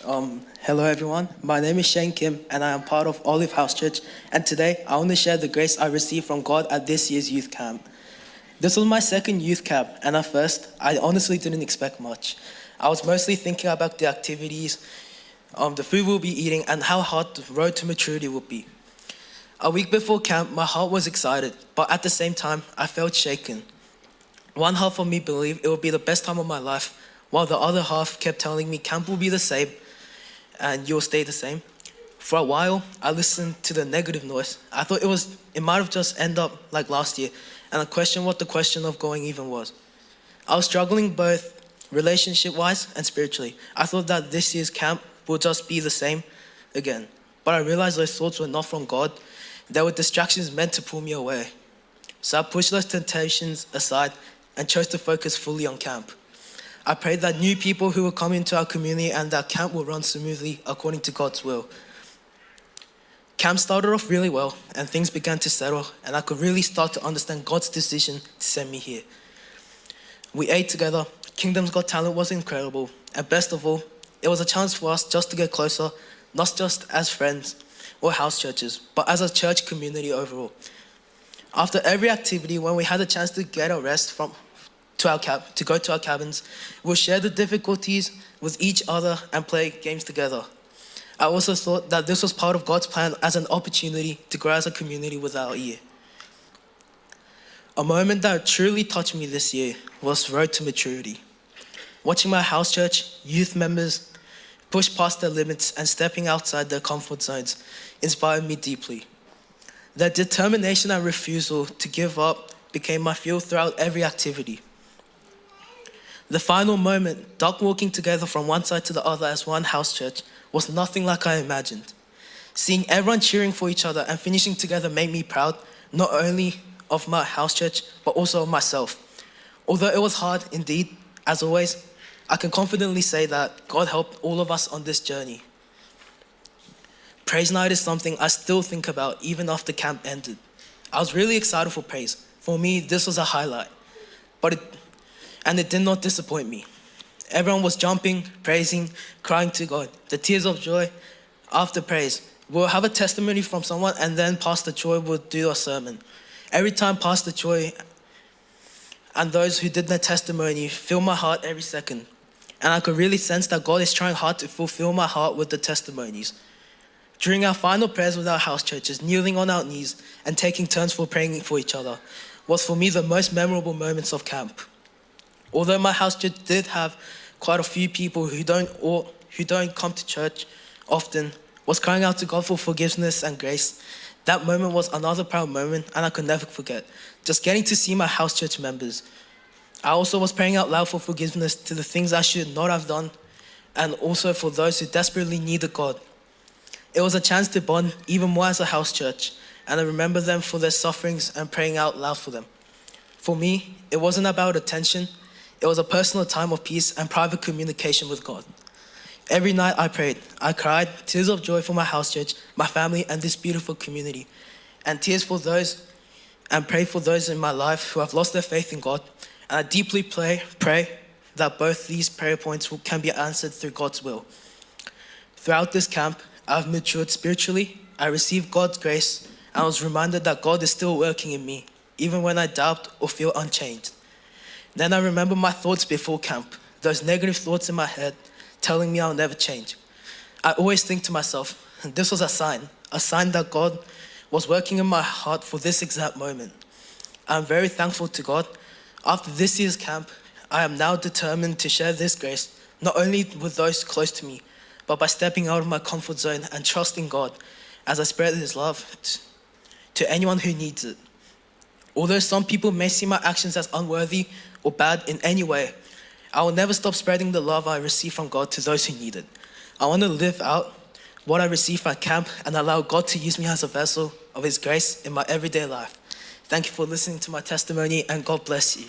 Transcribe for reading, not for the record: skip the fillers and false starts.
Hello everyone, my name is Shane Kim and I am part of Olive House Church, and today I want to share the grace I received from God at this year's youth camp. This was my second youth camp, and at first I honestly didn't expect much. I was mostly thinking about the activities, the food we'll be eating, and how hard the road to maturity would be. A week before camp, my heart was excited, but at the same time I felt shaken. One half of me believed it would be the best time of my life, while the other half kept telling me camp will be the same and you'll stay the same. For a while, I listened to the negative noise. I thought it might have just ended up like last year, and I questioned what the question of going even was. I was struggling both relationship-wise and spiritually. I thought that this year's camp would just be the same again, but I realized those thoughts were not from God. They were distractions meant to pull me away. So I pushed those temptations aside and chose to focus fully on camp. I prayed that new people who will come into our community and that camp will run smoothly according to God's will. Camp started off really well and things began to settle, and I could really start to understand God's decision to send me here. We ate together, Kingdom's Got Talent was incredible, and best of all, it was a chance for us just to get closer, not just as friends or house churches, but as a church community overall. After every activity, when we had a chance to get a rest to go to our cabins, we'll share the difficulties with each other and play games together. I also thought that this was part of God's plan as an opportunity to grow as a community with our year. A moment that truly touched me this year was Road to Maturity. Watching my house church youth members push past their limits and stepping outside their comfort zones inspired me deeply. Their determination and refusal to give up became my fuel throughout every activity. The final moment, dog walking together from one side to the other as one house church, was nothing like I imagined. Seeing everyone cheering for each other and finishing together made me proud, not only of my house church, but also of myself. Although it was hard indeed, as always, I can confidently say that God helped all of us on this journey. Praise night is something I still think about even after camp ended. I was really excited for praise. For me, this was a highlight, and it did not disappoint me. Everyone was jumping, praising, crying to God. The tears of joy after praise. We'll have a testimony from someone, and then Pastor Choi will do a sermon. Every time Pastor Choi and those who did their testimony fill my heart every second. And I could really sense that God is trying hard to fulfill my heart with the testimonies. During our final prayers with our house churches, kneeling on our knees and taking turns for praying for each other was for me the most memorable moments of camp. Although my house church did have quite a few people who don't come to church often, was crying out to God for forgiveness and grace. That moment was another proud moment, and I could never forget. Just getting to see my house church members. I also was praying out loud for forgiveness to the things I should not have done, and also for those who desperately needed God. It was a chance to bond even more as a house church, and I remember them for their sufferings and praying out loud for them. For me, it wasn't about attention. It was a personal time of peace and private communication with God. Every night I prayed. I cried tears of joy for my house church, my family, and this beautiful community. And prayed for those in my life who have lost their faith in God. And I deeply pray that both these prayer points can be answered through God's will. Throughout this camp, I've matured spiritually. I received God's grace, and I was reminded that God is still working in me, even when I doubt or feel unchanged. Then I remember my thoughts before camp, those negative thoughts in my head telling me I'll never change. I always think to myself, this was a sign that God was working in my heart for this exact moment. I'm very thankful to God. After this year's camp, I am now determined to share this grace, not only with those close to me, but by stepping out of my comfort zone and trusting God as I spread His love to anyone who needs it. Although some people may see my actions as unworthy or bad in any way, I will never stop spreading the love I receive from God to those who need it. I want to live out what I receive at camp and allow God to use me as a vessel of His grace in my everyday life. Thank you for listening to my testimony, and God bless you.